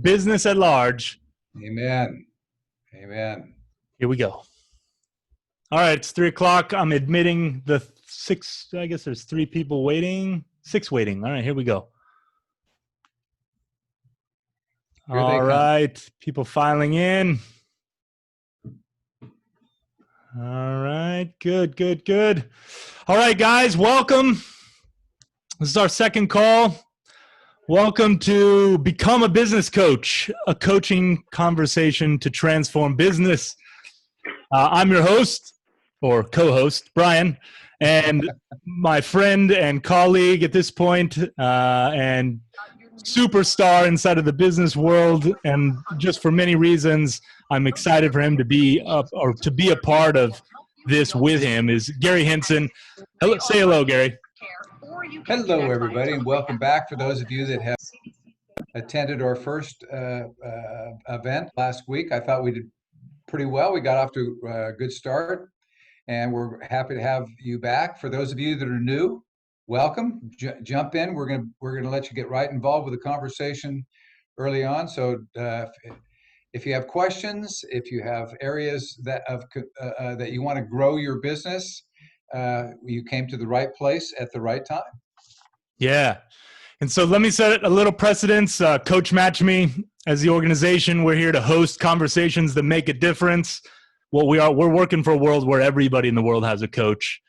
business at large. Amen. Amen. Here we go. All right, it's 3 o'clock. I'm admitting the six. I guess there's 3 people waiting. 6 waiting. All right, here we go. All right, people filing in. All right, good. All right, guys, welcome. This is our second call. Welcome to Become a Business Coach, a coaching conversation to transform business. I'm your host, or co-host, Brian, and my friend and colleague at this point, and superstar inside of the business world, and just for many reasons, I'm excited for him to be a part of this with him, is Gary Henson. Hello, say hello, Gary. Hello, everybody, and welcome back. For those of you that have attended our first event last week, I thought we did pretty well. We got off to a good start, and we're happy to have you back. For those of you that are new, welcome. Jump in. We're gonna let you get right involved with the conversation early on. So if you have questions, if you have areas that you want to grow your business, you came to the right place at the right time. Yeah. And so let me set a little precedence. Coach Match Me, as the organization, we're here to host conversations that make a difference. We're working for a world where everybody in the world has a coach.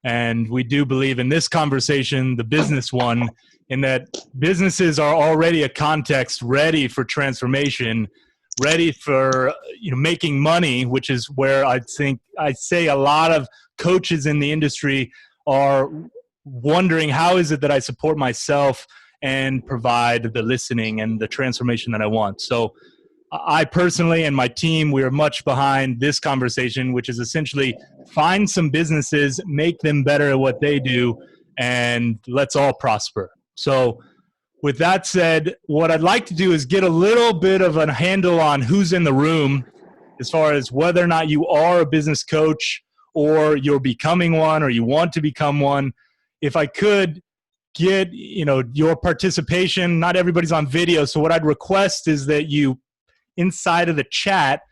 And we do believe in this conversation, the business one, in that businesses are already a context ready for transformation, ready for making money, which is where I'd say a lot of coaches in the industry are wondering, how is it that I support myself and provide the listening and the transformation that I want? So I personally and my team, we are much behind this conversation, which is essentially find some businesses, make them better at what they do, and let's all prosper. So with that said, what I'd like to do is get a little bit of a handle on who's in the room as far as whether or not you are a business coach or you're becoming one or you want to become one. If I could get your participation, not everybody's on video, so what I'd request is that you, inside of the chat,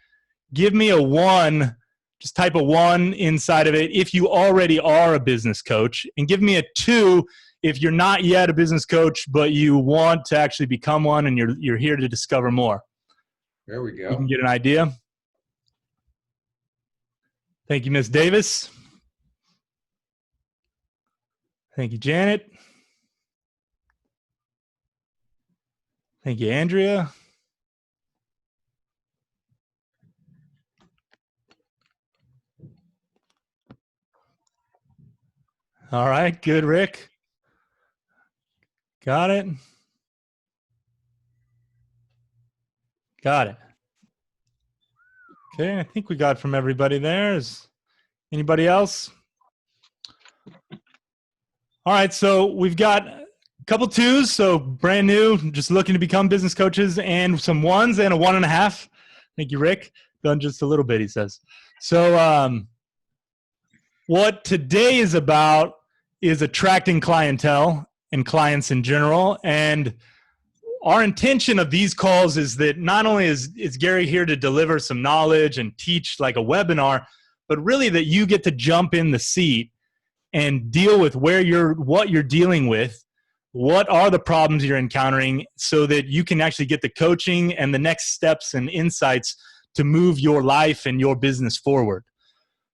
give me a 1, just type a 1 inside of it if you already are a business coach, and give me a 2 if you're not yet a business coach but you want to actually become one and you're here to discover more. There we go. You can get an idea. Thank you, Ms. Davis. Thank you, Janet. Thank you, Andrea. All right, good, Rick. Got it. Got it. Okay, I think we got from everybody there. Is anybody else? All right, so we've got a couple 2s, so brand new, just looking to become business coaches, and some 1s and a 1.5. Thank you, Rick. Done just a little bit, he says. So what today is about is attracting clientele and clients in general. And our intention of these calls is that not only is Gary here to deliver some knowledge and teach like a webinar, but really that you get to jump in the seat and deal with what you're dealing with, what are the problems you're encountering, so that you can actually get the coaching and the next steps and insights to move your life and your business forward.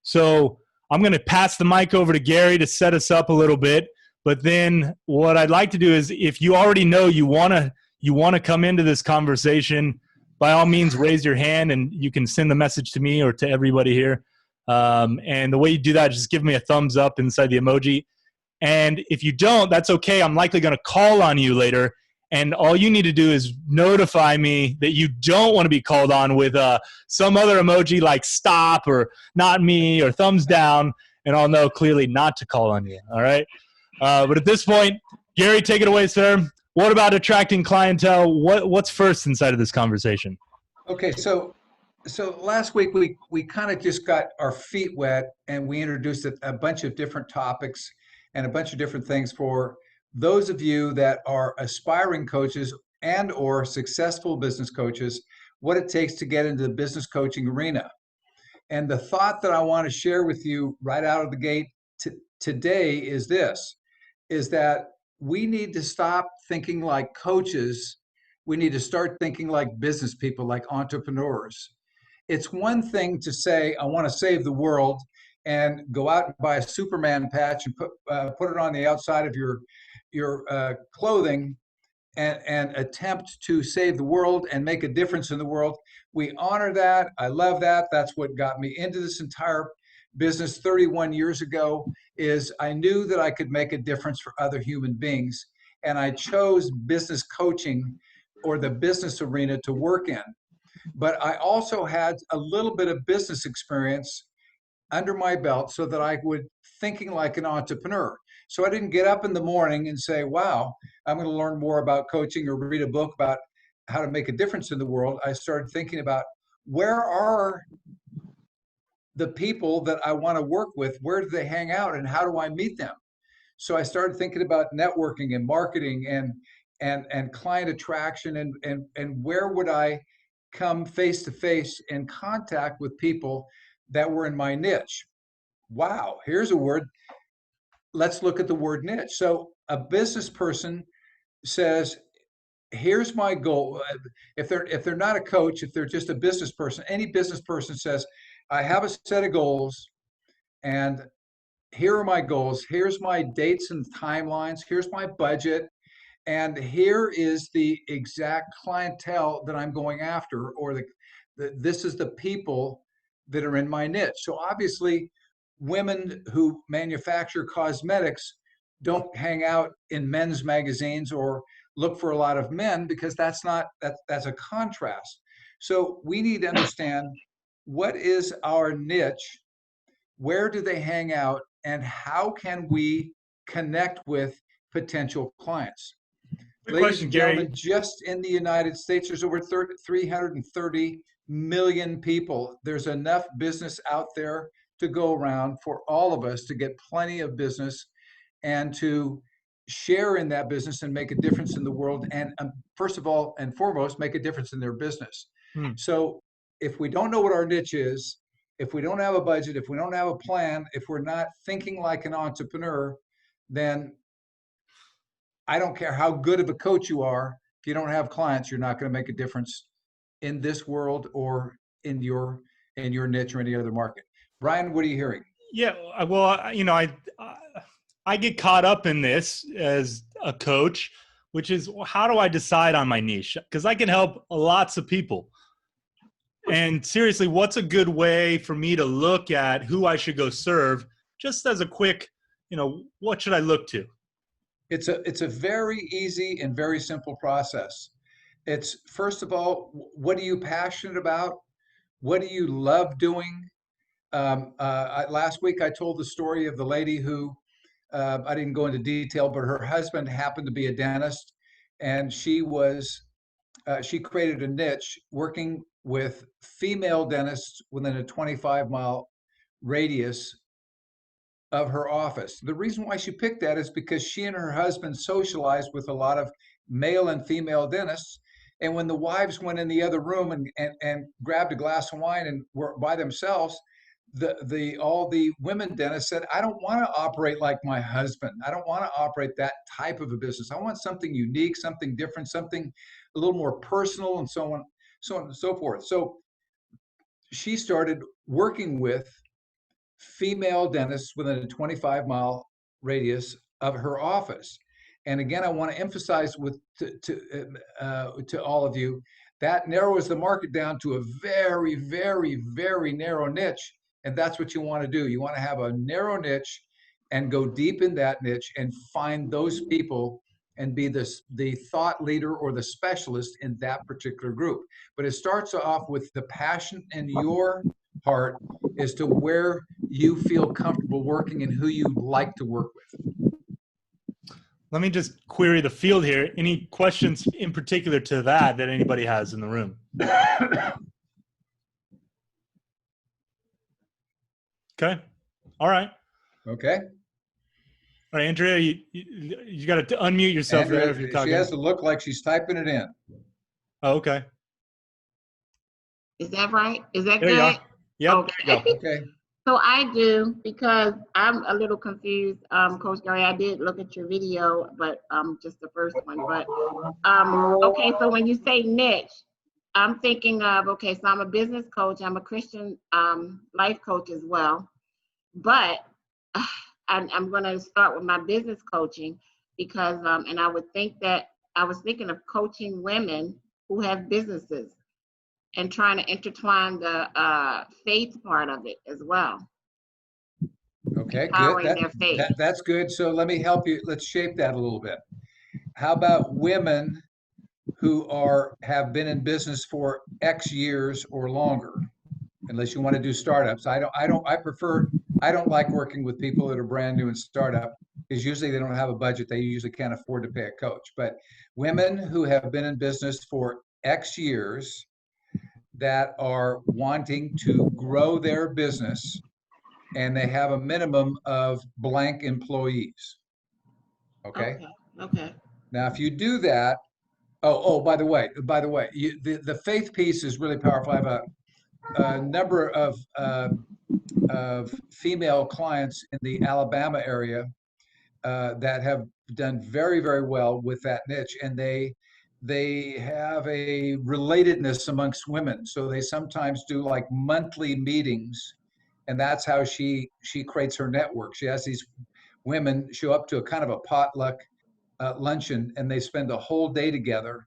So I'm going to pass the mic over to Gary to set us up a little bit. But then what I'd like to do is, if you already know you want to come into this conversation, by all means, raise your hand and you can send the message to me or to everybody here. And the way you do that is just give me a thumbs up inside the emoji. And if you don't, that's okay. I'm likely going to call on you later. And all you need to do is notify me that you don't want to be called on with some other emoji like stop or not me or thumbs down, and I'll know clearly not to call on you. All right. But at this point, Gary, take it away, sir. What about attracting clientele? What's first inside of this conversation? Okay, so last week we kind of just got our feet wet, and we introduced a bunch of different topics and a bunch of different things for those of you that are aspiring coaches and or successful business coaches what it takes to get into the business coaching arena. And the thought that I want to share with you right out of the gate today is this, is that we need to stop thinking like coaches. We need to start thinking like business people, like entrepreneurs. It's one thing to say, I want to save the world and go out and buy a Superman patch and put it on the outside of your clothing and attempt to save the world and make a difference in the world. We honor that. I love that. That's what got me into this entire business 31 years ago, is I knew that I could make a difference for other human beings. And I chose business coaching or the business arena to work in. But I also had a little bit of business experience under my belt so that I would thinking like an entrepreneur. So I didn't get up in the morning and say, wow, I'm going to learn more about coaching or read a book about how to make a difference in the world. I started thinking about, where are the people that I want to work with? Where do they hang out and how do I meet them? So I started thinking about networking and marketing and client attraction and where would I come face to face in contact with people that were in my niche. Wow, here's a word. Let's look at the word niche. So a business person says, here's my goal. If they're not a coach, if they're just a business person, any business person says, I have a set of goals and here are my goals. Here's my dates and timelines. Here's my budget. And here is the exact clientele that I'm going after, or this is the people that are in my niche. So obviously, women who manufacture cosmetics don't hang out in men's magazines or look for a lot of men, because that's a contrast. So we need to understand, what is our niche, where do they hang out, and how can we connect with potential clients. Good Ladies question, and Gary. gentlemen, just in the United States, there's over 330 million people. There's enough business out there to go around for all of us to get plenty of business and to share in that business and make a difference in the world. And first of all and foremost, make a difference in their business. Hmm. So if we don't know what our niche is, if we don't have a budget, if we don't have a plan, if we're not thinking like an entrepreneur, then I don't care how good of a coach you are. If you don't have clients, you're not going to make a difference in this world or in your niche or any other market. Brian, what are you hearing? Yeah, well, I get caught up in this as a coach, which is, how do I decide on my niche? Because I can help lots of people. And seriously, what's a good way for me to look at who I should go serve? Just as a quick, what should I look to? It's a very easy and very simple process. It's, first of all, what are you passionate about? What do you love doing? Last week, I told the story of the lady who, I didn't go into detail, but her husband happened to be a dentist, and she created a niche working with female dentists within a 25-mile radius of her office. The reason why she picked that is because she and her husband socialized with a lot of male and female dentists. And when the wives went in the other room and grabbed a glass of wine and were by themselves, all the women dentists said, I don't want to operate like my husband. I don't want to operate that type of a business. I want something unique, something different, something a little more personal, and so on and so forth. So she started working with female dentists within a 25-mile radius of her office. And again, I want to emphasize to all of you, that narrows the market down to a very, very, very narrow niche. And that's what you want to do. You want to have a narrow niche and go deep in that niche and find those people and be the thought leader or the specialist in that particular group. But it starts off with the passion in your heart as to where you feel comfortable working and who you like to work with. Let me just query the field here. Any questions in particular to that anybody has in the room? Okay. All right. Okay. All right, Andrea, you got to unmute yourself there if you're Andrea, she talking. has to look like she's typing it in. Oh, okay. Is that right? Is that There you good? are. Yep. Okay. Go. Okay. So I do, because I'm a little confused, Coach Gary. I did look at your video, but just the first one. But okay, so when you say niche, I'm thinking of, okay, so I'm a business coach. I'm a Christian life coach as well. But I'm going to start with my business coaching because, and I would think that I was thinking of coaching women who have businesses and trying to intertwine the faith part of it as well. Okay, good. Empowering their faith. That's good. So let me help you. Let's shape that a little bit. How about women who have been in business for X years or longer? Unless you want to do startups. I don't like working with people that are brand new in startup because usually they don't have a budget. They usually can't afford to pay a coach. But women who have been in business for X years that are wanting to grow their business and they have a minimum of blank employees. Okay. Okay. Now, if you do that, by the way, the faith piece is really powerful. I have a number of female clients in the Alabama area that have done very, very well with that niche, and they have a relatedness amongst women. So they sometimes do like monthly meetings, and that's how she creates her network. She has these women show up to a kind of a potluck luncheon, and they spend a whole day together,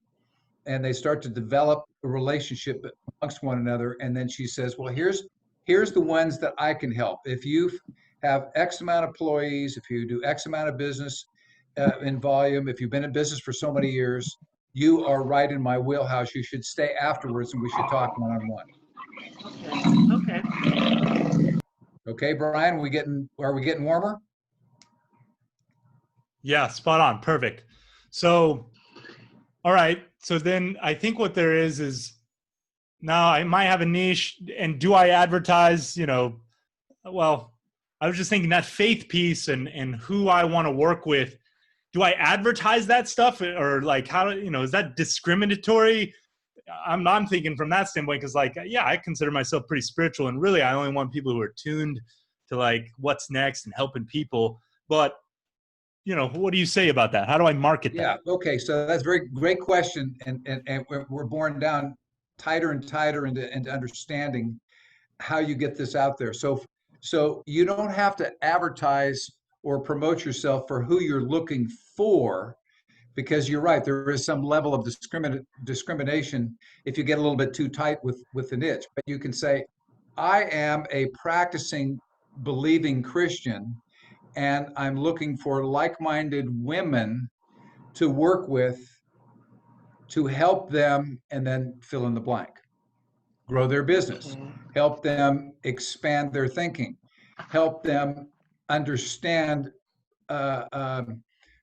and they start to develop a relationship amongst one another. And then she says, well, here's the ones that I can help. If you have X amount of employees, if you do X amount of business in volume, if you've been in business for so many years, you are right in my wheelhouse. You should stay afterwards and we should talk one-on-one. Okay. Okay, Brian, are we getting warmer? Yeah, spot on. Perfect. So, all right. So then I think what there is now I might have a niche, and do I advertise, well, I was just thinking that faith piece and who I want to work with. Do I advertise that stuff, or like how, is that discriminatory? I'm thinking from that standpoint, because yeah, I consider myself pretty spiritual, and really I only want people who are tuned to like what's next and helping people. But what do you say about that? How do I market that? Yeah. Okay. So that's a very great question, and we're born down tighter and tighter into understanding how you get this out there. So you don't have to advertise or promote yourself for who you're looking for, because you're right, there is some level of discrimination if you get a little bit too tight with the niche. But you can say, I am a practicing, believing Christian, and I'm looking for like-minded women to work with to help them, and then fill in the blank. Grow their business, help them expand their thinking, help them understand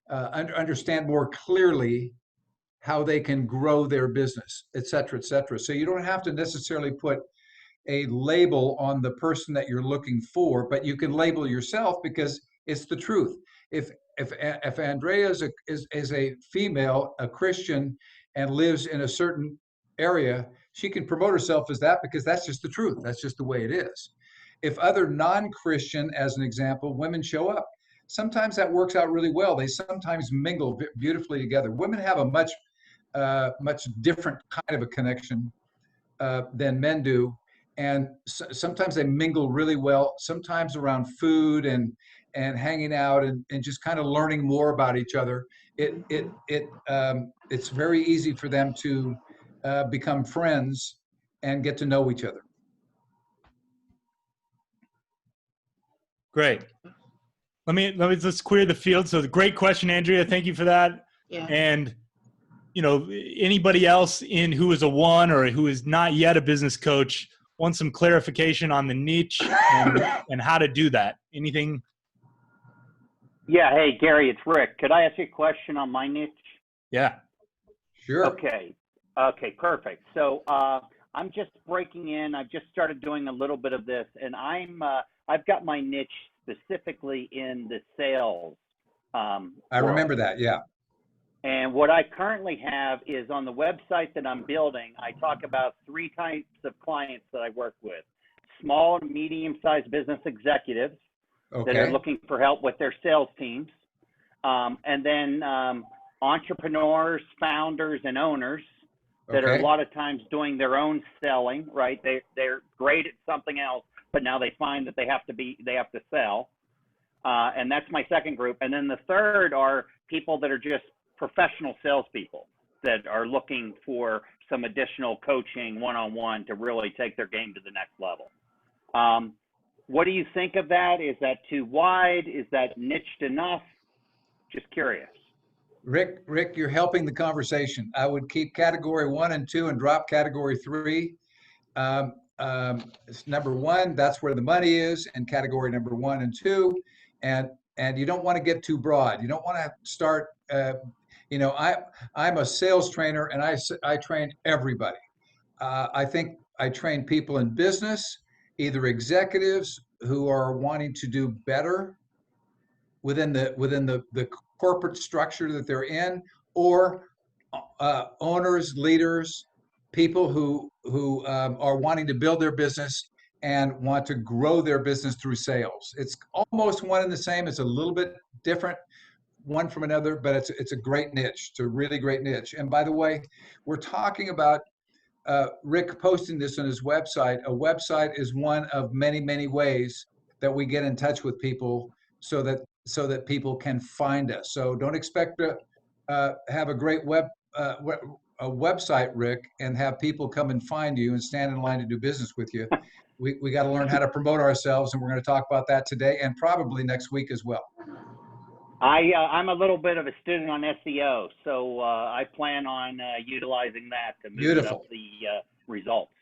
understand more clearly how they can grow their business, et cetera, et cetera. So you don't have to necessarily put a label on the person that you're looking for, but you can label yourself because it's the truth. If Andrea is a female, a Christian, and lives in a certain area, she can promote herself as that because that's just the truth. That's just the way it is. If other non-Christian, as an example, women show up, sometimes that works out really well. They sometimes mingle beautifully together. Women have a much different kind of a connection than men do, and sometimes they mingle really well. Sometimes around food and hanging out and just kind of learning more about each other. It's very easy for them to become friends and get to know each other. Great. Let me just clear the field. So, the great question, Andrea. Thank you for that. Yeah. And anybody else who is a one or who is not yet a business coach wants some clarification on the niche and how to do that. Anything? Yeah. Hey, Gary, it's Rick. Could I ask you a question on my niche? Yeah. Sure. Okay, perfect. So I'm just breaking in. I've just started doing a little bit of this, and I've got my niche specifically in the sales I remember that. Yeah. And what I currently have is on the website that I'm building, I talk about 3 types of clients that I work with. Small and medium-sized business executives that are Okay. looking for help with their sales teams. And then entrepreneurs, founders, and owners that are a Okay. lot of times doing their own selling, right? They're great at something else, but now they find that they have to sell. And that's my second group. And then the third are people that are just professional salespeople that are looking for some additional coaching one-on-one to really take their game to the next level. What do you think of that? Is that too wide? Is that niched enough? Just curious. Rick, you're helping the conversation. I would keep category 1 and 2 and drop category 3. Number 1, that's where the money is, and category number 1 and 2. And you don't want to get too broad. You don't want to start, I'm a sales trainer and I train everybody. I think I train people in business, either executives who are wanting to do better within the corporate structure that they're in, or owners, leaders, people who are wanting to build their business and want to grow their business through sales. It's almost one and the same. It's a little bit different one from another, but it's a great niche. It's a really great niche. And by the way, we're talking about Rick posting this on his website. A website is one of many, many ways that we get in touch with people so that people can find us. So don't expect to have a great a website, Rick, and have people come and find you and stand in line to do business with you. We got to learn how to promote ourselves, and we're going to talk about that today and probably next week as well. I'm a little bit of a student on SEO, so I plan on utilizing that to move up the results.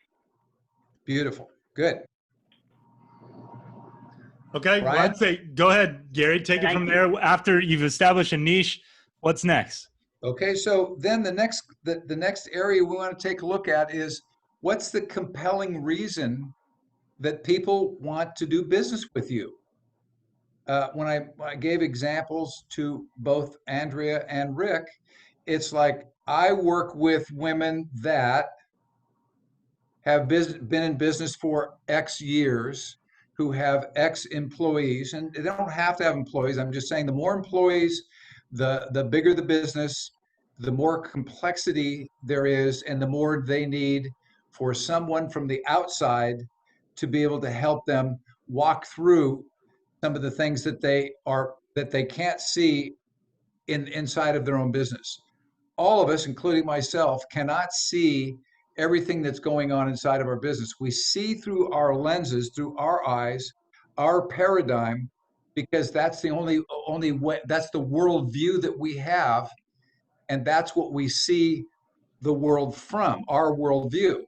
Beautiful. Good. Okay, well, Brian? I'd say go ahead, Gary. Take it from there. After you've established a niche, what's next? Okay, so then the next area we want to take a look at is what's the compelling reason that people want to do business with you? When I gave examples to both Andrea and Rick, it's like I work with women that have been in business for X years, who have X employees, and they don't have to have employees. I'm just saying the more employees, the bigger the business, the more complexity there is, and the more they need for someone from the outside to be able to help them walk through some of the things that they can't see inside of their own business. All of us, including myself, cannot see everything that's going on inside of our business. We see through our lenses, through our eyes, our paradigm, because that's the only way, that's the worldview that we have, and that's what we see the world from, our worldview.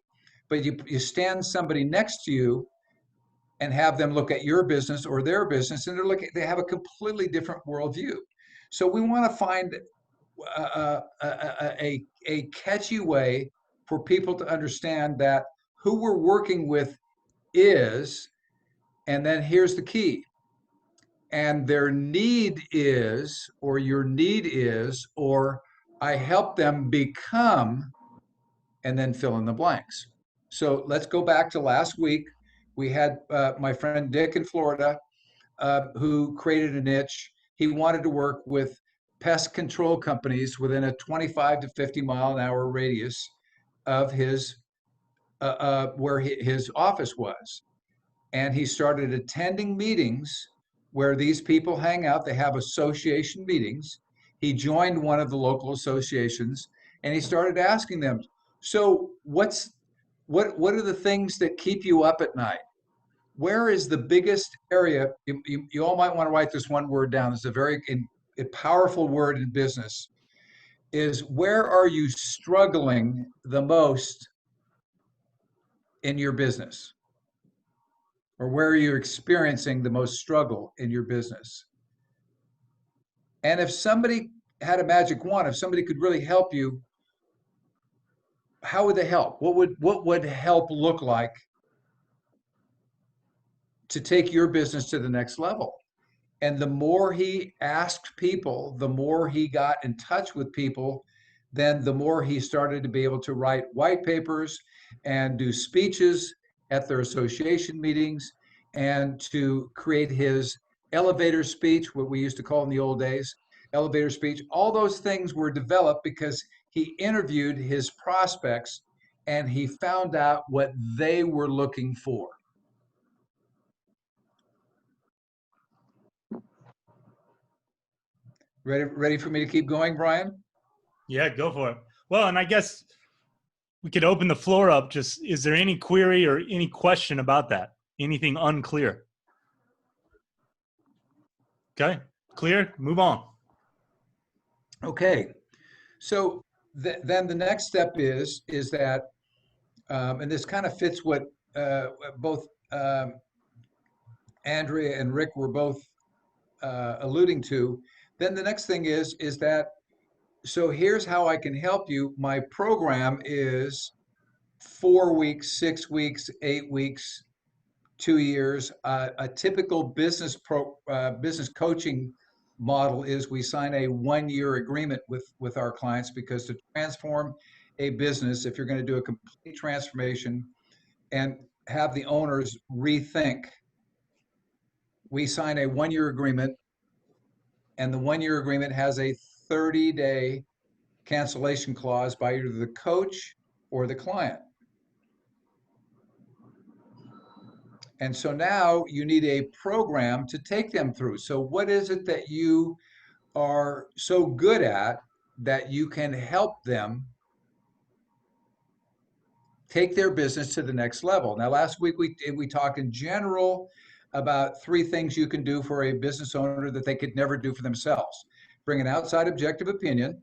But you stand somebody next to you and have them look at your business or their business, and they have a completely different worldview. So we want to find a catchy way for people to understand that who we're working with is, and then here's the key, and their need is, or your need is, or I help them become, and then fill in the blanks. So let's go back to last week. We had my friend Dick in Florida who created a niche. He wanted to work with pest control companies within a 25 to 50 mile an hour radius of his where his office was. And he started attending meetings where these people hang out. They have association meetings. He joined one of the local associations and he started asking them, so what are the things that keep you up at night? Where is the biggest area? You all might want to write this one word down. It's a very powerful word in business. Is where are you struggling the most in your business? Or where are you experiencing the most struggle in your business? And if somebody had a magic wand, if somebody could really help you, how would they help? What would help look like to take your business to the next level? And the more he asked people, the more he got in touch with people, then the more he started to be able to write white papers and do speeches at their association meetings and to create his elevator speech, what we used to call in the old days, elevator speech. All those things were developed because he interviewed his prospects and he found out what they were looking for. Ready for me to keep going, Brian? Yeah, go for it. Well, and I guess we could open the floor up. Just, is there any query or any question about that? Anything unclear? Okay, clear, move on. Okay, so then the next step is that, and this kind of fits what both Andrea and Rick were both alluding to. Then the next thing is that, so here's how I can help you. My program is 4 weeks, 6 weeks, 8 weeks, 2 years. A typical business coaching model is we sign a 1-year agreement with our clients, because to transform a business, if you're going to do a complete transformation and have the owners rethink, we sign a 1-year agreement, and the 1-year agreement has a 30-day cancellation clause by either the coach or the client. And so now you need a program to take them through. So what is it that you are so good at that you can help them take their business to the next level? Now, last week we talked in general about 3 things you can do for a business owner that they could never do for themselves. Bring an outside objective opinion,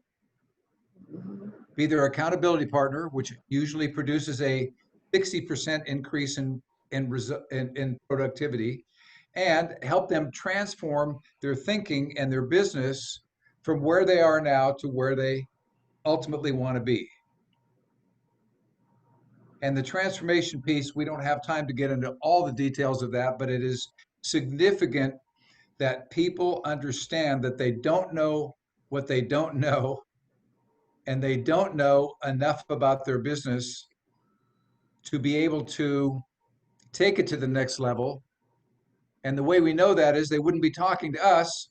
be their accountability partner, which usually produces a 60% increase in productivity, and help them transform their thinking and their business from where they are now to where they ultimately want to be. And the transformation piece, we don't have time to get into all the details of that, but it is significant that people understand that they don't know what they don't know, and they don't know enough about their business to be able to take it to the next level. And the way we know that is they wouldn't be talking to us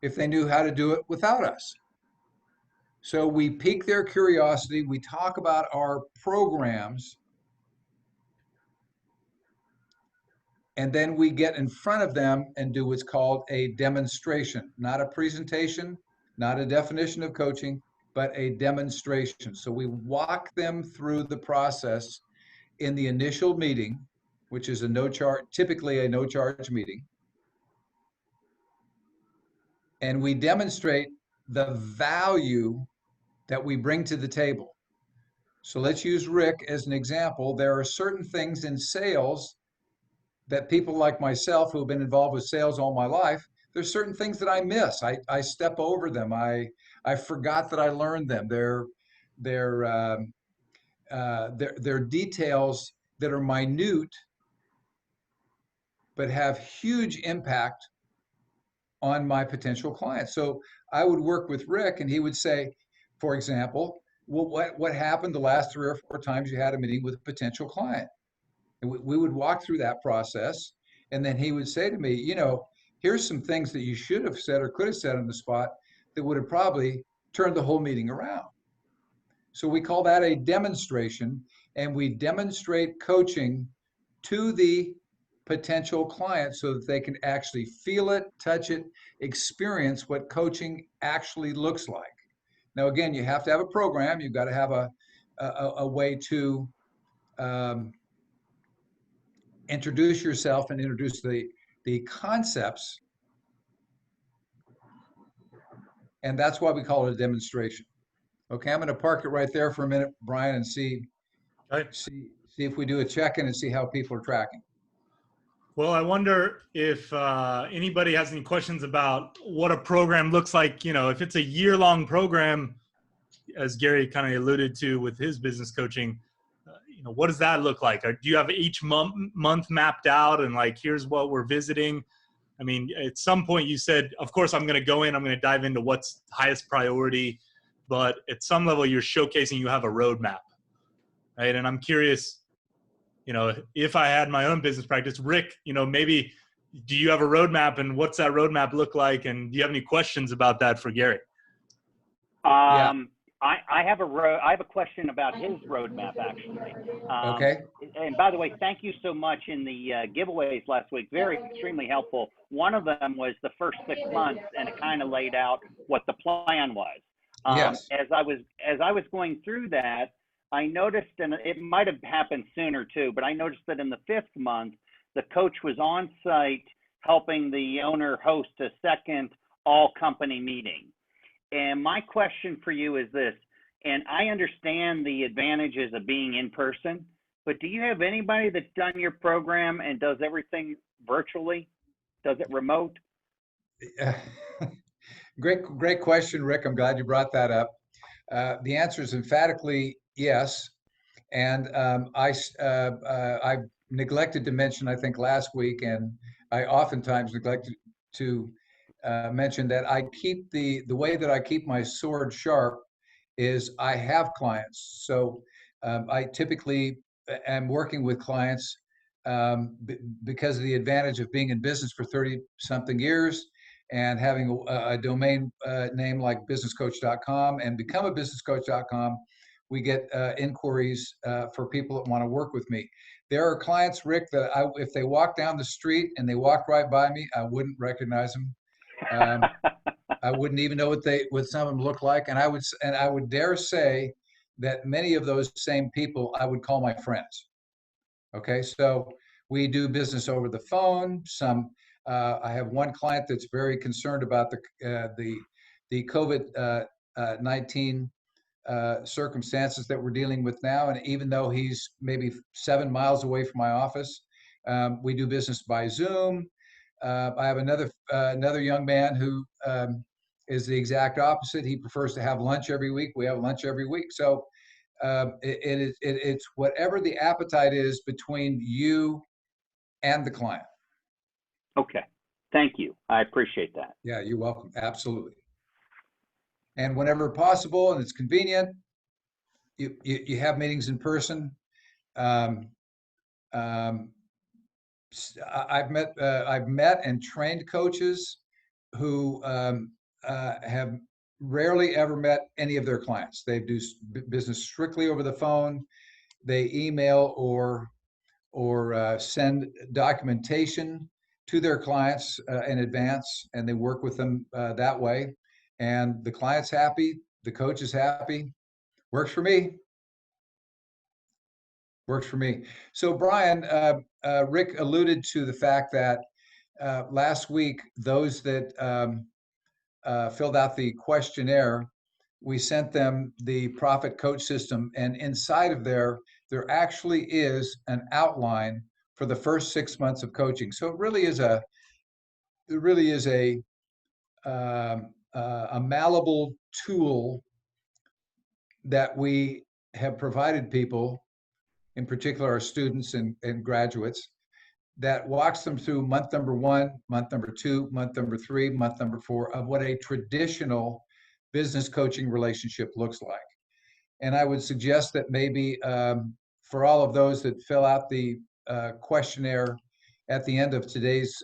if they knew how to do it without us. So we pique their curiosity. We talk about our programs, and then we get in front of them and do what's called a demonstration, not a presentation, not a definition of coaching, but a demonstration. So we walk them through the process in the initial meeting, which is typically a no-charge meeting. And we demonstrate the value that we bring to the table. So let's use Rick as an example. There are certain things in sales that people like myself who have been involved with sales all my life, there's certain things that I miss. I step over them. I forgot that I learned them. They're details that are minute, but have huge impact on my potential clients. So I would work with Rick, and he would say, for example, well, what happened the last 3 or 4 times you had a meeting with a potential client? And we would walk through that process, and then he would say to me, here's some things that you should have said or could have said on the spot that would have probably turned the whole meeting around. So we call that a demonstration, and we demonstrate coaching to the potential client so that they can actually feel it, touch it, experience what coaching actually looks like. Now, again, you have to have a program. You've got to have a way to introduce yourself and introduce the concepts. And that's why we call it a demonstration. Okay, I'm going to park it right there for a minute, Brian, and see if we do a check-in and see how people are tracking. Well, I wonder if anybody has any questions about what a program looks like. If it's a year-long program, as Gary kind of alluded to with his business coaching, what does that look like? Do you have each month mapped out and like, here's what we're visiting? I mean, at some point you said, of course, I'm going to go in, I'm going to dive into what's highest priority, but at some level you're showcasing you have a roadmap, right? And I'm curious, you know, if I had my own business practice, Rick, you know, maybe do you have a roadmap, and what's that roadmap look like? And do you have any questions about that for Gary? Yeah. I have a question about his roadmap, actually. Okay. And by the way, thank you so much in the giveaways last week. Very extremely helpful. One of them was the first 6 months, and it kind of laid out what the plan was. Yes. As I was going through that, I noticed, and it might have happened sooner too, but I noticed that in the 5th month, the coach was on site helping the owner host a second all company meeting. And my question for you is this, and I understand the advantages of being in person, but do you have anybody that's done your program and does everything virtually? Does it remote? Great question, Rick. I'm glad you brought that up. The answer is emphatically yes. And I neglected to mention, I think last week, and I oftentimes neglected to mention that I keep the way that I keep my sword sharp is I have clients. So I typically am working with clients because of the advantage of being in business for 30 something years and having a domain name like businesscoach.com and become a businesscoach.com. We get inquiries for people that want to work with me. There are clients, Rick, that if they walk down the street and they walk right by me, I wouldn't recognize them. I wouldn't even know what some of them look like, and I would dare say that many of those same people I would call my friends. Okay, so we do business over the phone. I have one client that's very concerned about the COVID-19 circumstances that we're dealing with now, and even though he's maybe 7 miles away from my office, we do business by Zoom. I have another young man who is the exact opposite. He prefers to have lunch every week. We have lunch every week. So it's whatever the appetite is between you and the client. Okay. Thank you. I appreciate that. Yeah, you're welcome. Absolutely. And whenever possible and it's convenient, you have meetings in person. I've met and trained coaches who have rarely ever met any of their clients. They do business strictly over the phone. They email or send documentation to their clients in advance, and they work with them that way. And the client's happy, the coach is happy. Works for me. Works for me. So Brian, Rick alluded to the fact that last week, those that filled out the questionnaire, we sent them the Profit Coach System, and inside of there actually is an outline for the first 6 months of coaching. So it really is a malleable tool that we have provided people, in particular our students and graduates, that walks them through month number 1, month number 2, month number 3, month number 4 of what a traditional business coaching relationship looks like. And I would suggest that maybe for all of those that fill out the questionnaire at the end of today's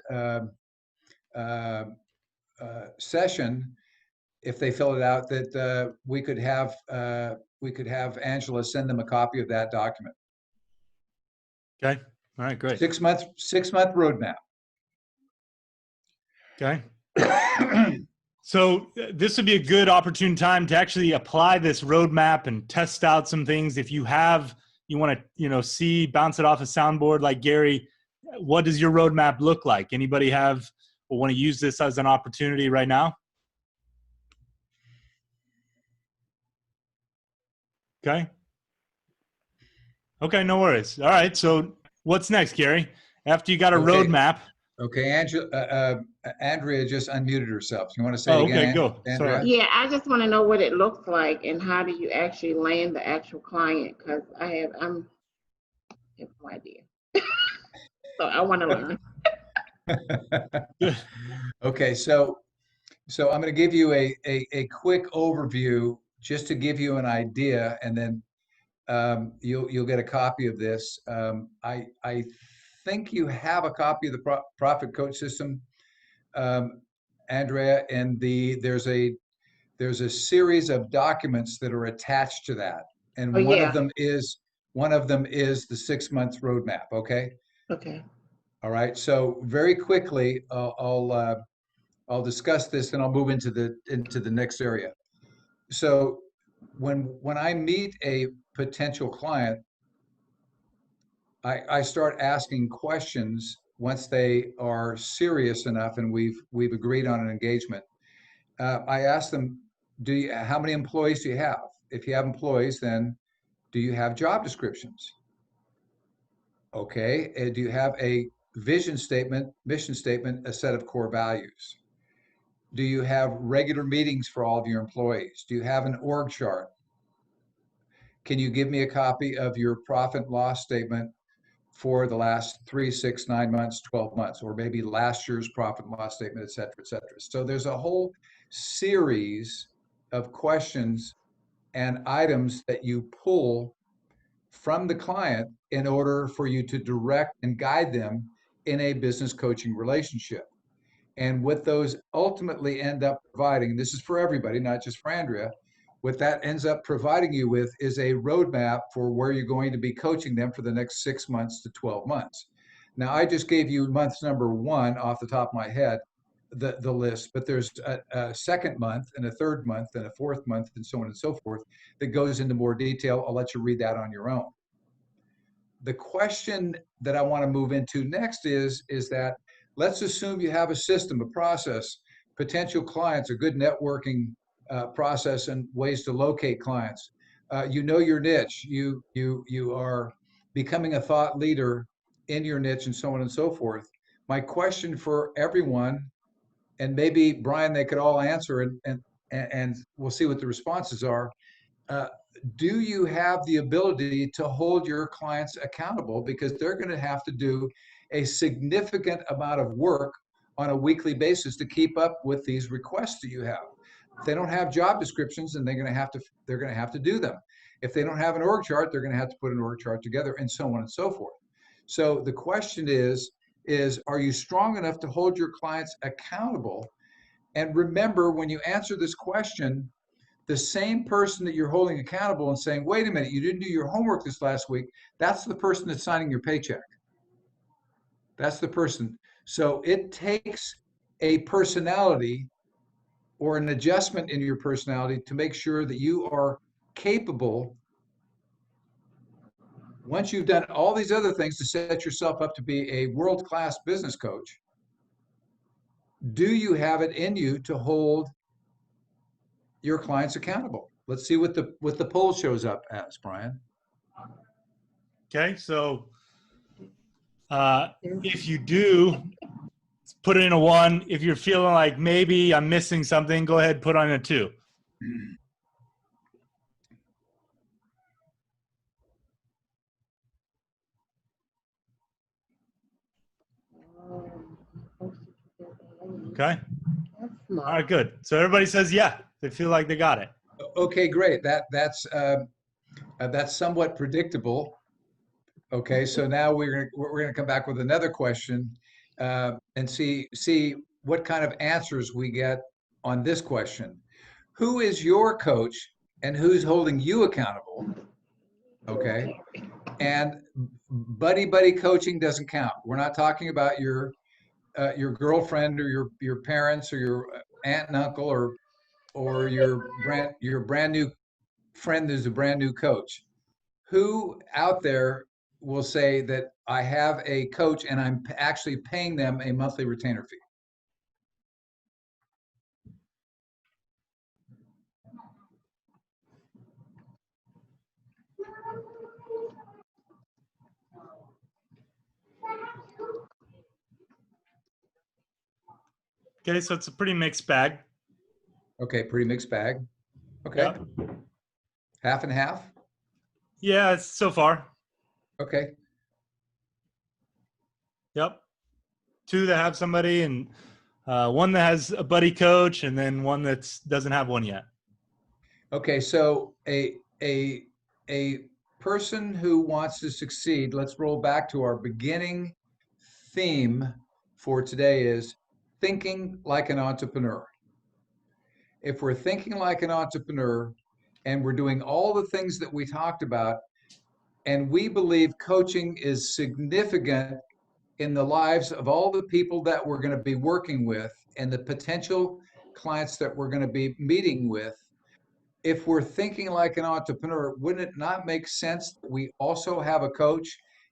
session, if they fill it out, that we could have Angela send them a copy of that document. Okay. All right, great. 6 month roadmap. Okay. So this would be a good opportune time to actually apply this roadmap and test out some things. If you want to, see, bounce it off a soundboard like Gary, what does your roadmap look like? Anybody have or want to use this as an opportunity right now? Okay. Okay, no worries. All right. So what's next, Gary? After you got a roadmap. Okay, Andrea just unmuted herself. You want to say it again? Okay, go. Andrea? Sorry. Yeah, I just want to know what it looks like and how do you actually land the actual client, because I have no idea. So I want to learn. Okay, so I'm going to give you a quick overview just to give you an idea, and then you'll get a copy of this. I think you have a copy of the Profit Coach System, Andrea, and there's a series of documents that are attached to that, and Oh, yeah. one of them is the 6 month roadmap. Okay. Okay. All right. So very quickly, I'll discuss this, and I'll move into the next area. So when I meet a potential client, I start asking questions once they are serious enough and we've agreed on an engagement. I ask them, how many employees do you have? If you have employees, then do you have job descriptions? Okay. Do you have a vision statement, mission statement, a set of core values? Do you have regular meetings for all of your employees? Do you have an org chart? Can you give me a copy of your profit and loss statement for the last 3, 6, 9 months, 12 months, or maybe last year's profit and loss statement, et cetera, et cetera? So there's a whole series of questions and items that you pull from the client in order for you to direct and guide them in a business coaching relationship. And what those ultimately end up providing, this is for everybody, not just for Andrea, what that ends up providing you with is a roadmap for where you're going to be coaching them for the next 6 months to 12 months. Now, I just gave you month number 1 off the top of my head, the list, but there's a second month and a third month and a fourth month and so on and so forth that goes into more detail. I'll let you read that on your own. The question that I want to move into next is that let's assume you have a system, a process, potential clients, a good networking process, and ways to locate clients. You know your niche. You are becoming a thought leader in your niche, and so on and so forth. My question for everyone, and maybe Brian, they could all answer, and we'll see what the responses are. Do you have the ability to hold your clients accountable, because they're going to have to do a significant amount of work on a weekly basis to keep up with these requests that you have? If they don't have job descriptions, then they're going to have to do them. If they don't have an org chart, they're going to have to put an org chart together, and so on and so forth. So the question is are you strong enough to hold your clients accountable? And remember, when you answer this question, the same person that you're holding accountable and saying, wait a minute, you didn't do your homework this last week, that's the person that's signing your paycheck. That's the person. So it takes a personality or an adjustment in your personality to make sure that you are capable, once you've done all these other things to set yourself up to be a world-class business coach, do you have it in you to hold your clients accountable? Let's see what the poll shows up as, Brian. Okay, so if you do, put it in a 1. If you're feeling like maybe I'm missing something, go ahead, put on a 2. Okay. All right, good. So everybody says yeah, they feel like they got it. Okay, great. That's somewhat predictable. Okay, so now we're gonna come back with another question and see what kind of answers we get on this question. Who is your coach and who's holding you accountable? Okay, and buddy coaching doesn't count. We're not talking about your girlfriend or your parents or your aunt and uncle or your brand new friend who's a brand new coach. Who out there will say that I have a coach and I'm actually paying them a monthly retainer fee? Okay, so it's a pretty mixed bag. Okay, pretty mixed bag. Okay. Yep. Half and half? Yeah, it's so far. Okay. Yep. two that have somebody, and one that has a buddy coach, and then one that doesn't have one yet. Okay, so a person who wants to succeed, let's roll back to our beginning theme for today is thinking like an entrepreneur. If we're thinking like an entrepreneur and we're doing all the things that we talked about, and we believe coaching is significant in the lives of all the people that we're going to be working with and the potential clients that we're going to be meeting with, if we're thinking like an entrepreneur, wouldn't it not make sense that we also have a coach,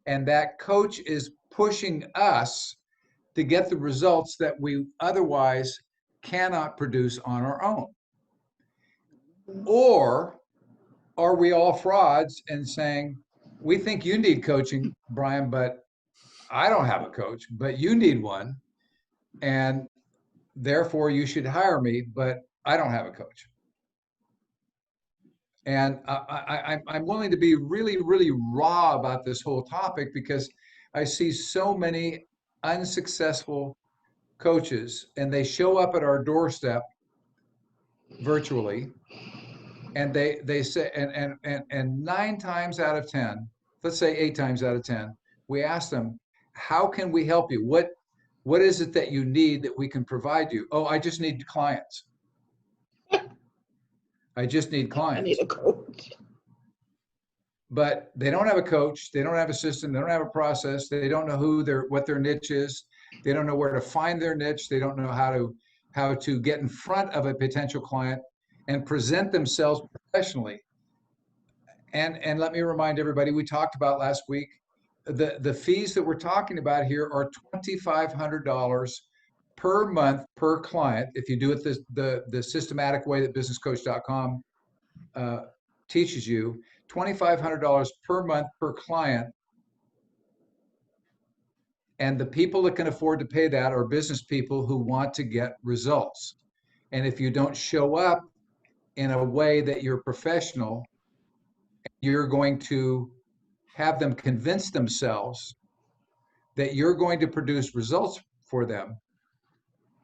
and that coach is pushing us to get the results that we otherwise cannot produce on our own? Or are we all frauds and saying, we think you need coaching, Brian, but I don't have a coach, but you need one, and therefore you should hire me, but I don't have a coach? And I'm willing to be really, really raw about this whole topic because I see so many unsuccessful coaches, and they show up at our doorstep virtually, and they say, and 9 times out of 10, let's say 8 times out of 10, we ask them, how can we help you? What is it that you need that we can provide you? Oh, I just need clients. I just need I clients. need a coach. But they don't have a coach. They don't have a system. They don't have a process. They don't know what their niche is. They don't know where to find their niche. They don't know how to get in front of a potential client and present themselves professionally. And let me remind everybody, we talked about last week, the fees that we're talking about here are $2,500 per month per client. If you do it the systematic way that businesscoach.com teaches you, $2,500 per month per client. And the people that can afford to pay that are business people who want to get results. And if you don't show up in a way that you're professional, you're going to have them convince themselves that you're going to produce results for them,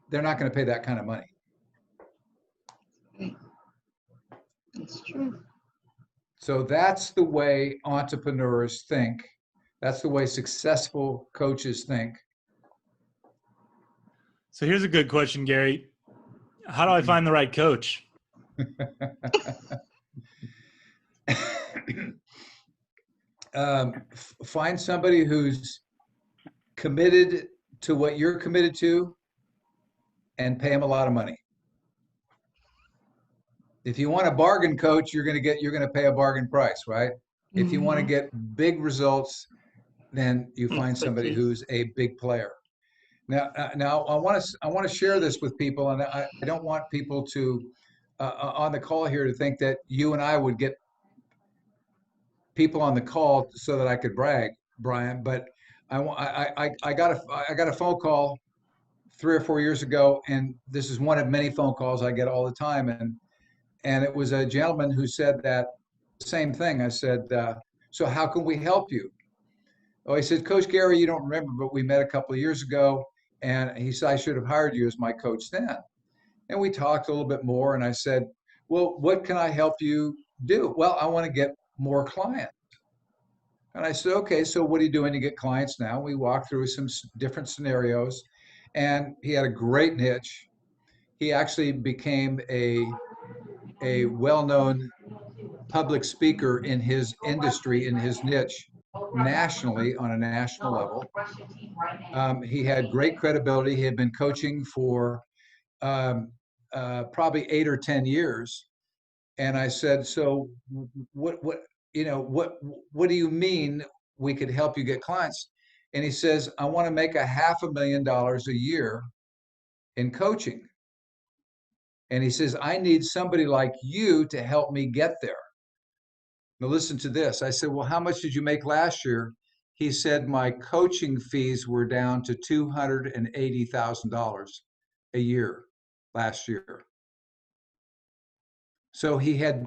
they're not going to pay that kind of money. It's true. So that's the way entrepreneurs think. That's the way successful coaches think. So here's a good question, Gary. How do I find the right coach? Find somebody who's committed to what you're committed to and pay them a lot of money. If you want a bargain coach, you're going to pay a bargain price, right? If you want to get big results, then you find somebody who's a big player. Now I want to share this with people, and I don't want people to on the call here to think that you and I would get people on the call so that I could brag, Brian. But I got a phone call 3 or 4 years ago, and this is one of many phone calls I get all the time, and it was a gentleman who said that same thing. I said, so how can we help you? Oh, he said, Coach Gary, you don't remember, but we met a couple of years ago, and he said I should have hired you as my coach then. And we talked a little bit more, and I said, well, what can I help you do? Well, I want to get more clients. And I said, okay, so what are you doing to get clients now? We walked through some different scenarios, and he had a great niche. He actually became a well-known public speaker in his industry, in his niche, nationally, on a national level. He had great credibility. He had been coaching for probably 8 or 10 years. And I said, so what do you mean we could help you get clients? And he says, I want to make $500,000 a year in coaching. And he says, I need somebody like you to help me get there. Now listen to this. I said, well, how much did you make last year? He said, my coaching fees were down to $280,000 a year last year. So he had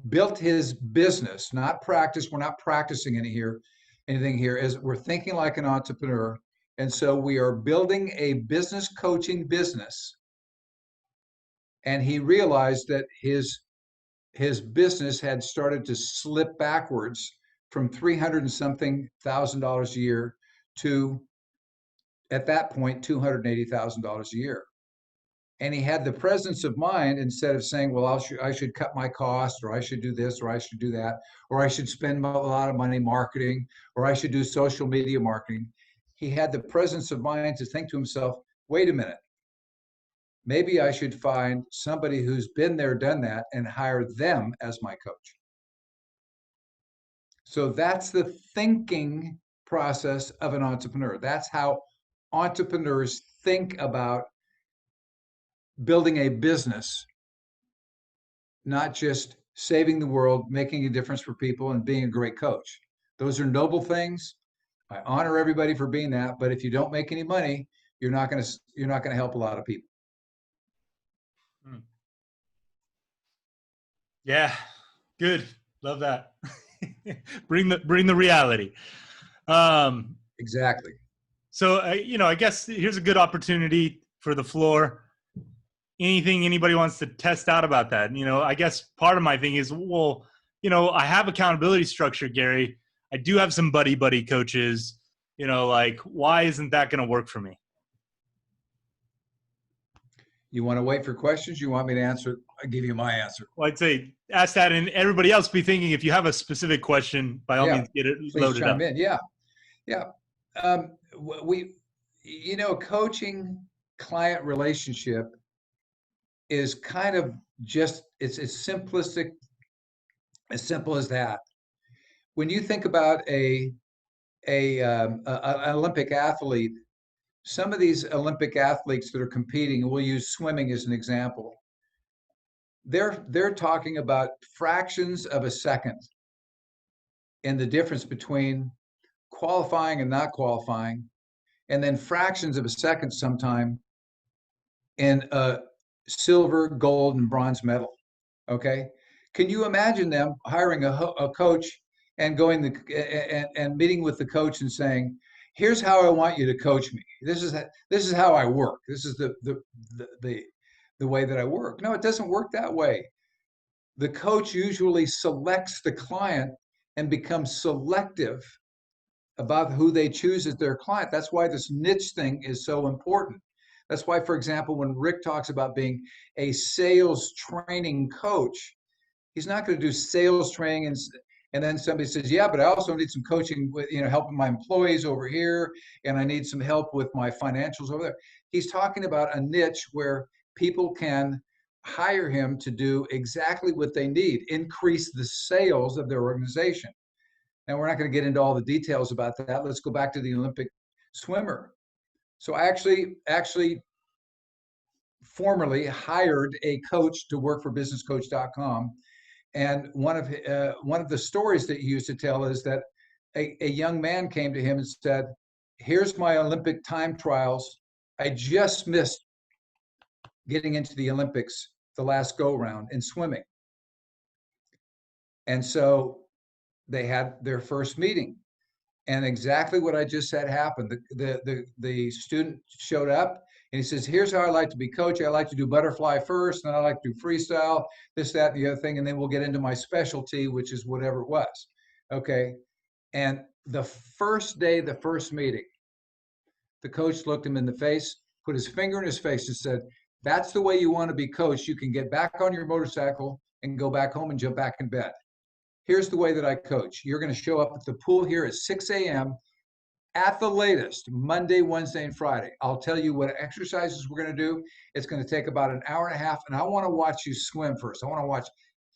built his business, not practice. We're not practicing anything here, as we're thinking like an entrepreneur. And so we are building a business coaching business. And he realized that his business had started to slip backwards from 300 and something $1,000 a year to, at that point, $280,000 a year. And he had the presence of mind, instead of saying, well, I should cut my cost, or I should do this, or I should do that, or I should spend a lot of money marketing, or I should do social media marketing. He had the presence of mind to think to himself, wait a minute, maybe I should find somebody who's been there, done that, and hire them as my coach. So that's the thinking process of an entrepreneur. That's how entrepreneurs think about building a business, not just saving the world, making a difference for people, and being a great coach. Those are noble things. I honor everybody for being that, but if you don't make any money, you're not going to help a lot of people. Yeah, good. Love that. bring the reality. Exactly. So I guess here's a good opportunity for the floor. Anything anybody wants to test out about that? I guess part of my thing is, well, I have accountability structure, Gary. I do have some buddy coaches. Like, why isn't that going to work for me? You want to wait for questions? You want me to answer? I'll give you my answer. Well, I'd say ask that, and everybody else be thinking, if you have a specific question, by all means, get it loaded up. In. Yeah. Coaching client relationship is kind of just, it's simplistic, as simple as that. When you think about an Olympic athlete, some of these Olympic athletes that are competing, and we'll use swimming as an example, they're talking about fractions of a second in the difference between qualifying and not qualifying, and then fractions of a second sometime in a silver, gold, and bronze medal. Okay, can you imagine them hiring a coach and going and meeting with the coach and saying, here's how I want you to coach me. This is how I work. This is the way that I work. No, it doesn't work that way. The coach usually selects the client and becomes selective about who they choose as their client. That's why this niche thing is so important. That's why, for example, when Rick talks about being a sales training coach, he's not going to do sales training and then somebody says, yeah, but I also need some coaching with, helping my employees over here, and I need some help with my financials over there. He's talking about a niche where people can hire him to do exactly what they need, increase the sales of their organization. Now, we're not going to get into all the details about that. Let's go back to the Olympic swimmer. So I actually formerly hired a coach to work for businesscoach.com. And one of the stories that he used to tell is that a young man came to him and said, here's my Olympic time trials. I just missed getting into the Olympics the last go round in swimming. And so they had their first meeting. And exactly what I just said happened. The student showed up and he says, here's how I like to be coached. I like to do butterfly first, and I like to do freestyle, this, that, and the other thing. And then we'll get into my specialty, which is whatever it was. Okay. And the first day, the first meeting, the coach looked him in the face, put his finger in his face and said, that's the way you want to be coached. You can get back on your motorcycle and go back home and jump back in bed. Here's the way that I coach. You're going to show up at the pool here at 6 a.m. at the latest, Monday, Wednesday, and Friday. I'll tell you what exercises we're going to do. It's going to take about an hour and a half, and I want to watch you swim first. I want to watch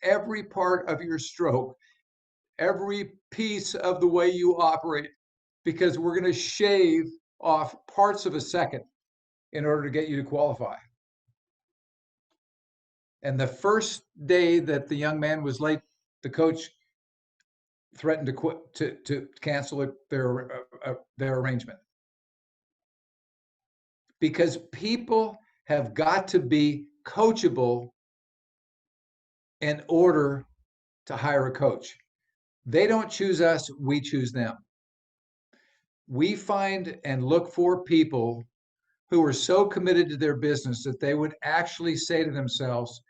every part of your stroke, every piece of the way you operate, because we're going to shave off parts of a second in order to get you to qualify. And the first day that the young man was late, the coach threatened to quit, to cancel their arrangement, because people have got to be coachable in order to hire a coach. They don't choose us, we choose them. we find and look for people who are so committed to their business that they would actually say to themselves,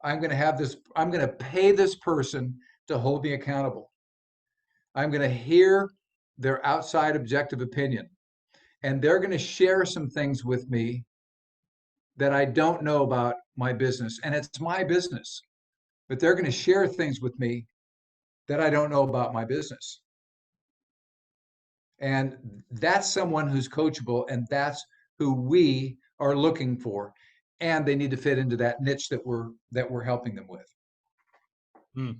I'm going to pay this person to hold me accountable. I'm going to hear their outside objective opinion, and they're going to share some things with me that I don't know about my business. And it's my business, but they're going to share things with me that I don't know about my business. And that's someone who's coachable, and that's who we are looking for. And they need to fit into that niche that we're helping them with. Hmm.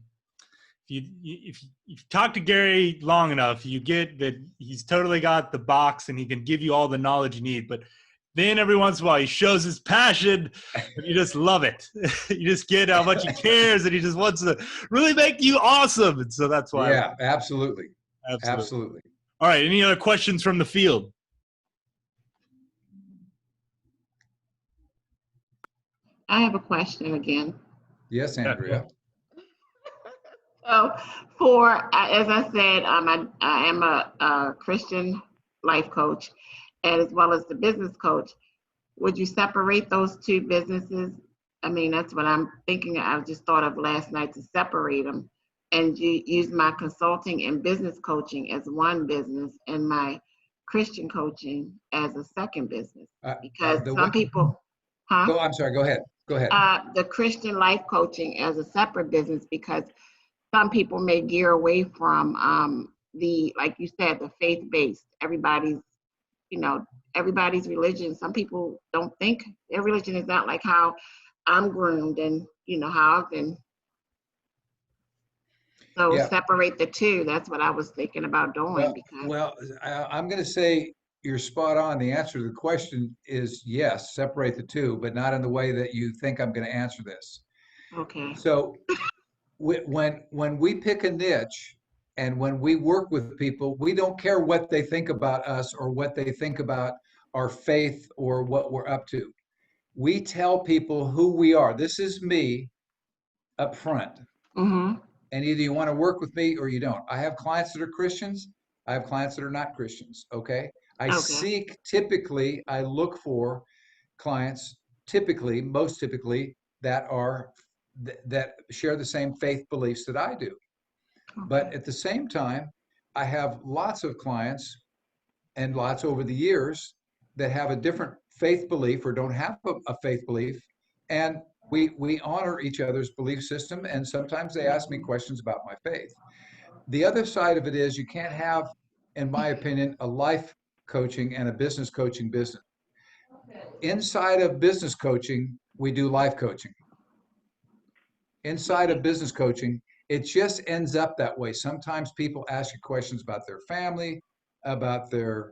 If you talk to Gary long enough, you get that he's totally got the box and he can give you all the knowledge you need. But then every once in a while, he shows his passion, and you just love it. You just get how much he cares, and he just wants to really make you awesome. And so that's why. Yeah, absolutely. Absolutely. All right. Any other questions from the field? I have a question again. Yes, Andrea. So, as I said, I am a Christian life coach, and as well as the business coach. Would you separate those two businesses? I mean, that's what I'm thinking. I just thought of last night to separate them and use my consulting and business coaching as one business and my Christian coaching as a second business. Because some people, I'm sorry, go ahead. The Christian life coaching as a separate business, because some people may gear away from like you said, the faith-based. Everybody's religion. Some people don't think their religion is not like how I'm groomed and how I've been. So separate the two. That's what I was thinking about doing. I'm going to say you're spot on. The answer to the question is yes, separate the two, but not in the way that you think I'm going to answer this. Okay. So when we pick a niche and when we work with people, we don't care what they think about us or what they think about our faith or what we're up to. We tell people who we are. This is me up front. Mm-hmm. And either you want to work with me or you don't. I have clients that are Christians. I have clients that are not Christians. Okay. I look for clients most typically that share the same faith beliefs that I do. Okay. But at the same time, I have lots of clients and lots over the years that have a different faith belief or don't have a faith belief. And we honor each other's belief system. And sometimes they ask me questions about my faith. The other side of it is you can't have, in my opinion, a life coaching and a business coaching business. Inside of business coaching, we do life coaching. Inside of business coaching, it just ends up that way. Sometimes people ask you questions about their family, about their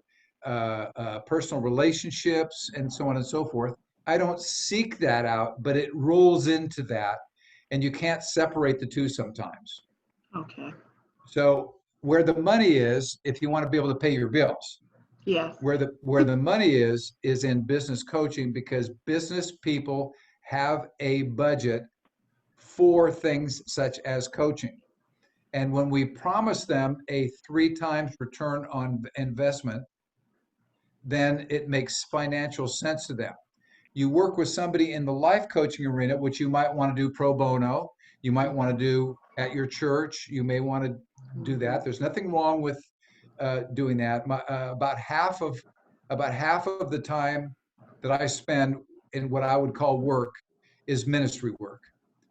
personal relationships, and so on and so forth. I don't seek that out, but it rolls into that, and you can't separate the two sometimes. Okay. So where the money is, if you want to be able to pay your bills, yes. Where the money is in business coaching, because business people have a budget for things such as coaching. And when we promise them a 3 times return on investment, then it makes financial sense to them. You work with somebody in the life coaching arena, which you might want to do pro bono, you might want to do at your church, you may want to do that. There's nothing wrong with doing that. About half of the time that I spend in what I would call work is ministry work,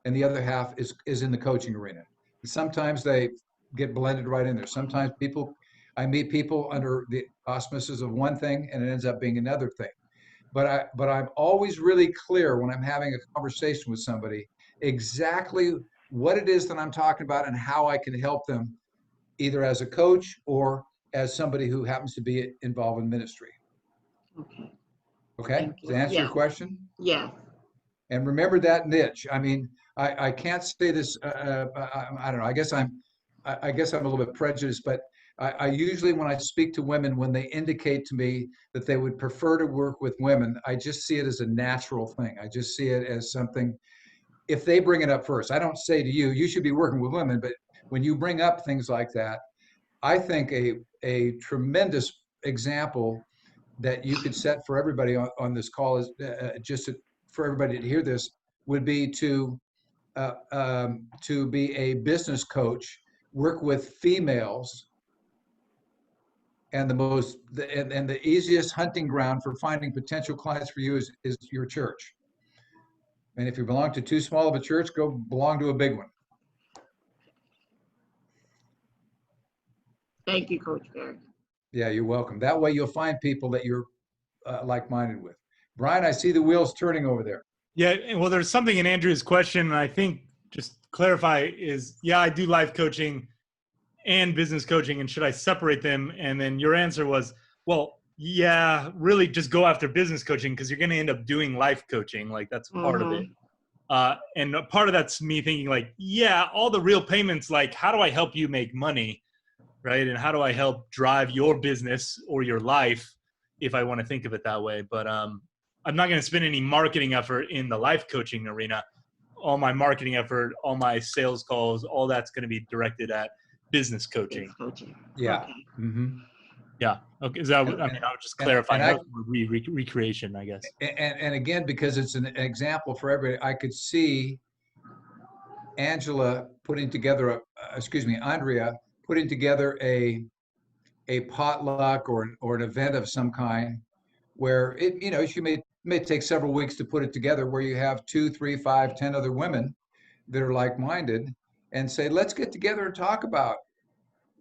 and the other half is in the coaching arena. And sometimes they get blended right in there. Sometimes I meet people under the auspices of one thing, and it ends up being another thing. But I'm always really clear when I'm having a conversation with somebody exactly what it is that I'm talking about and how I can help them, either as a coach or as somebody who happens to be involved in ministry. Okay. Okay? Does that answer your question? Yeah. And remember that niche. I mean, I can't say this. I don't know. I guess I'm a little bit prejudiced, but I usually, when I speak to women, when they indicate to me that they would prefer to work with women, I just see it as a natural thing. I just see it as something. If they bring it up first, I don't say to you, you should be working with women. But when you bring up things like that, I think a tremendous example that you could set for everybody on this call is for everybody to hear this would be to be a business coach, work with females, and the easiest hunting ground for finding potential clients for you is your church. And if you belong to too small of a church, go belong to a big one. Thank you, Coach Gary. Yeah, you're welcome. That way you'll find people that you're like-minded with. Brian, I see the wheels turning over there. Yeah, well, there's something in Andrea's question, and I think just clarify is, yeah, I do life coaching and business coaching, and should I separate them? And then your answer was, well, yeah, really just go after business coaching because you're going to end up doing life coaching. Like that's part of it. And part of that's me thinking like, yeah, all the real payments, like how do I help you make money, right? And how do I help drive your business or your life if I want to think of it that way? But I'm not going to spend any marketing effort in the life coaching arena. All my marketing effort, all my sales calls, all that's going to be directed at business coaching. Yeah. Okay. Mm-hmm. Yeah. Okay. Is that, I mean, I would just clarify that recreation, I guess. And again, because it's an example for everybody, I could see Andrea putting together a potluck or an event of some kind where she may take several weeks to put it together, where you have 2, 3, 5, 10 other women that are like-minded and say, let's get together and talk about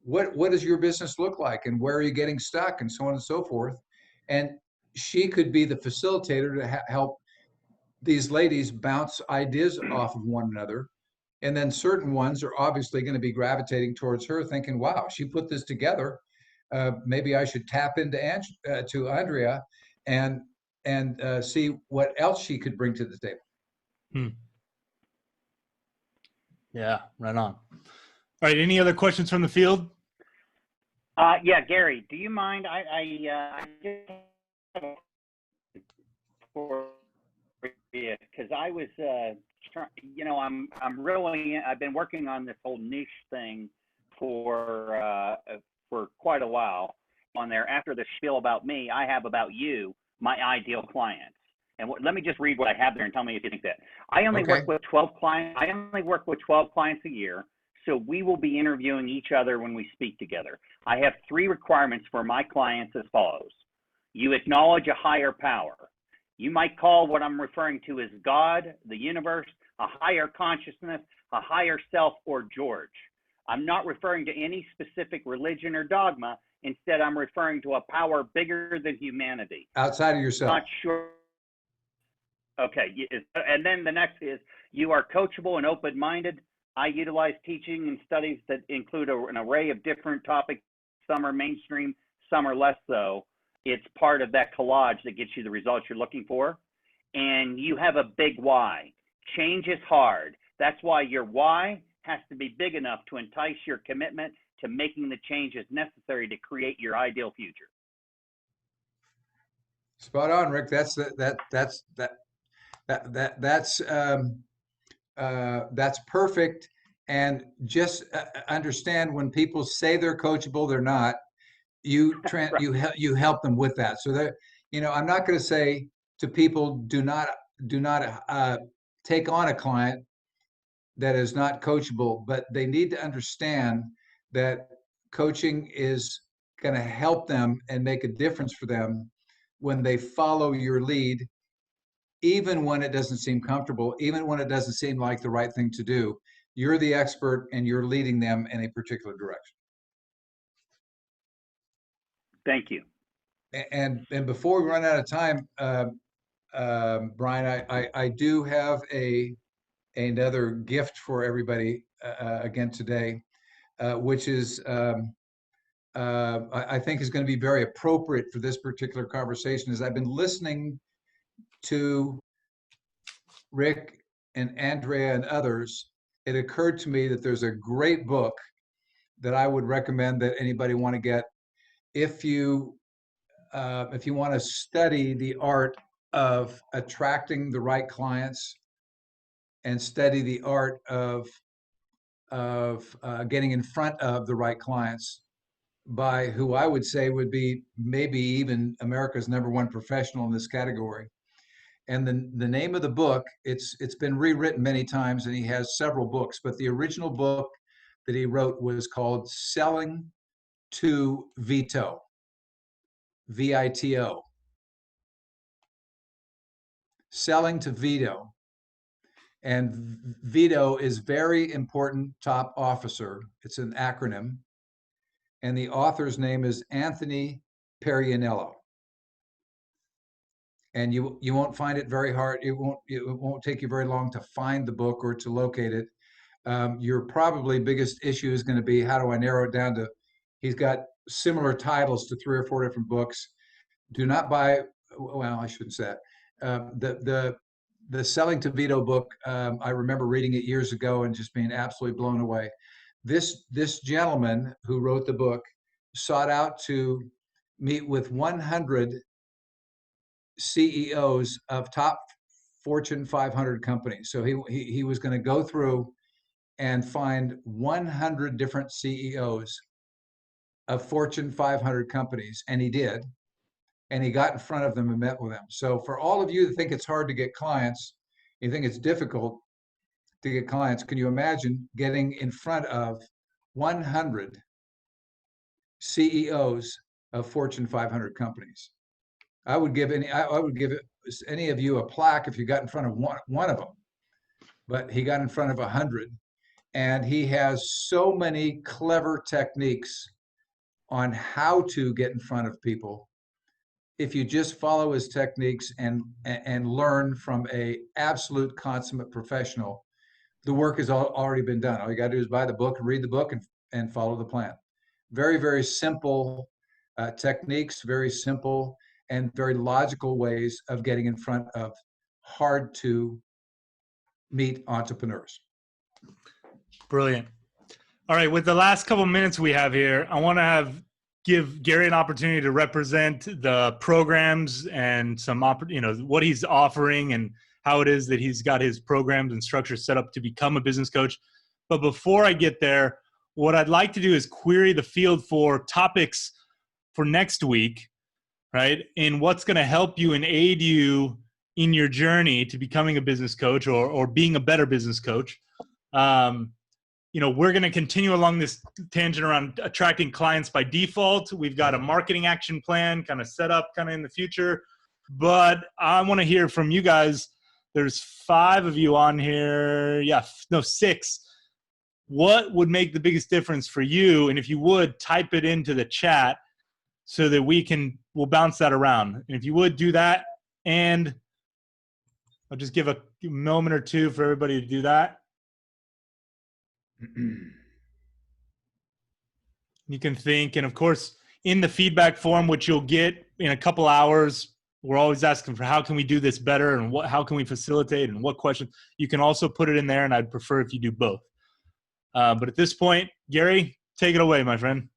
what does your business look like and where are you getting stuck and so on and so forth. And she could be the facilitator to help these ladies bounce ideas off of one another. And then certain ones are obviously going to be gravitating towards her thinking, wow, she put this together. Maybe I should tap into to Andrea and see what else she could bring to the table. Yeah, right on. All right, any other questions from the field? Yeah, Gary, do you mind? I just for you because I was I've been working on this whole niche thing for quite a while. On there, after the spiel about me, I have about you, my ideal clients. And let me just read what I have there and tell me if you think that. I only work with 12 clients. I only work with 12 clients a year. So we will be interviewing each other when we speak together. I have 3 requirements for my clients as follows. You acknowledge a higher power. You might call what I'm referring to as God, the universe, a higher consciousness, a higher self, or George. I'm not referring to any specific religion or dogma. Instead, I'm referring to a power bigger than humanity. Outside of yourself. Not sure. Okay. And then the next is you are coachable and open-minded. I utilize teaching and studies that include an array of different topics. Some are mainstream, some are less so. It's part of that collage that gets you the results you're looking for. And you have a big why. Change is hard. That's why your why has to be big enough to entice your commitment to making the changes necessary to create your ideal future. Spot on, Rick. That's perfect. And just understand when people say they're coachable, they're not. You help them with that. So that I'm not going to say to people, do not take on a client that is not coachable, but they need to understand that coaching is going to help them and make a difference for them when they follow your lead, even when it doesn't seem comfortable, even when it doesn't seem like the right thing to do. You're the expert and you're leading them in a particular direction. Thank you. And before we run out of time, Brian, I do have another gift for everybody again today, which is I think is going to be very appropriate for this particular conversation. As I've been listening to Rick and Andrea and others, it occurred to me that there's a great book that I would recommend that anybody want to get if you want to study the art of attracting the right clients and study the art of getting in front of the right clients. by who I would say would be maybe even America's #1 professional in this category. And the name of the book, it's been rewritten many times, and he has several books, but the original book that he wrote was called Selling to Veto, VITO, Selling to Veto. And veto is very important top officer. It's an acronym. And the author's name is Anthony Perianello. And you won't find it very hard. It won't take you very long to find the book or to locate it. Your probably biggest issue is going to be, how do I narrow it down to, he's got similar titles to 3 or 4 different books. Do not buy, well, I shouldn't say that. The Selling to Veto book, I remember reading it years ago and just being absolutely blown away. This gentleman who wrote the book sought out to meet with 100 CEOs of top Fortune 500 companies. So he was going to go through and find 100 different CEOs of Fortune 500 companies, and he did. And he got in front of them and met with them. So for all of you that think it's hard to get clients, you think it's difficult to get clients, can you imagine getting in front of 100 CEOs of Fortune 500 companies? I would give any of you a plaque if you got in front of one of them, but he got in front of 100, and he has so many clever techniques on how to get in front of people. If you just follow his techniques and learn from a absolute consummate professional, the work has already been done. All you got to do is buy the book, read the book, and follow the plan. Very, very simple techniques, very simple and very logical ways of getting in front of hard to meet entrepreneurs. Brilliant. All right, with the last couple minutes we have here, I want to give Gary an opportunity to represent the programs and some what he's offering and how it is that he's got his programs and structures set up to become a business coach. But before I get there, what I'd like to do is query the field for topics for next week, right? In what's going to help you and aid you in your journey to becoming a business coach or being a better business coach. We're going to continue along this tangent around attracting clients by default. We've got a marketing action plan kind of set up kind of in the future, but I want to hear from you guys. There's 5 of you on here. 6. What would make the biggest difference for you? And if you would, type it into the chat so that we'll bounce that around. And if you would do that, and I'll just give a moment or two for everybody to do that. You can think, and of course, in the feedback form, which you'll get in a couple hours, we're always asking for how can we do this better and how can we facilitate and what questions. You can also put it in there, and I'd prefer if you do both. But at this point, Gary, take it away, my friend.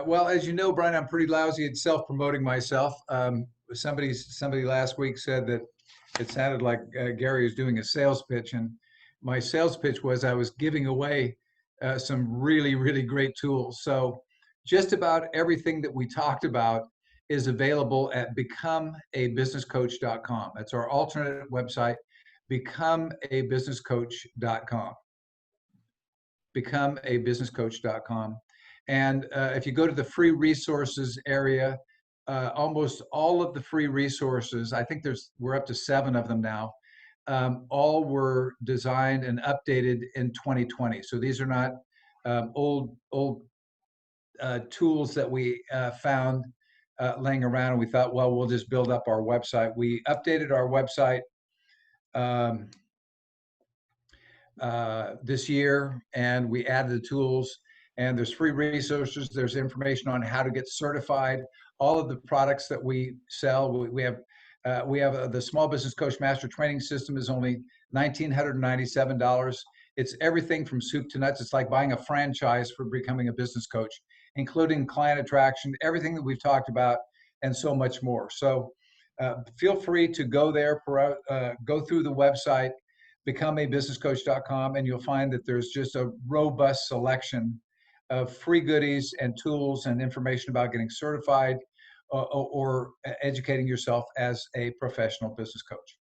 Well, as you know, Brian, I'm pretty lousy at self-promoting myself. Somebody last week said that it sounded like Gary was doing a sales pitch, and my sales pitch was I was giving away some really, really great tools. So just about everything that we talked about is available at becomeabusinesscoach.com. That's our alternate website, becomeabusinesscoach.com. Becomeabusinesscoach.com. And if you go to the free resources area, almost all of the free resources, I think we're up to 7 of them now, all were designed and updated in 2020. So these are not old tools that we found laying around and we thought, well, we'll just build up our website. We updated our website this year, and we added the tools, and there's free resources. There's information on how to get certified. All of the products that we sell, we have the Small Business Coach Master Training System is only $1,997. It's everything from soup to nuts. It's like buying a franchise for becoming a business coach, including client attraction, everything that we've talked about, and so much more. So feel free to go there, go through the website, becomeabusinesscoach.com, and you'll find that there's just a robust selection of free goodies and tools and information about getting certified or educating yourself as a professional business coach.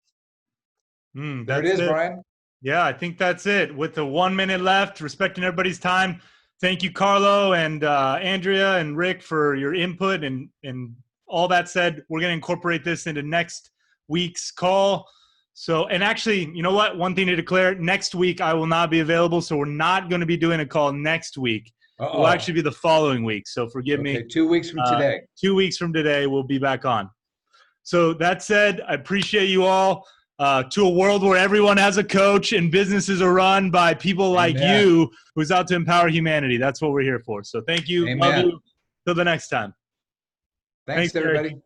There it That's is, it. Brian. Yeah, I think that's it. With the 1 minute left, respecting everybody's time. Thank you, Carlo and Andrea and Rick, for your input. And all that said, we're going to incorporate this into next week's call. So, and actually, you know what? One thing to declare, next week I will not be available. So we're not going to be doing a call next week. It will actually be the following week. So forgive me. 2 weeks from today. 2 weeks from today, we'll be back on. So that said, I appreciate you all. To a world where everyone has a coach and businesses are run by people like you who's out to empower humanity. That's what we're here for. So thank you. Amen. Love you. Till the next time. Thanks everybody.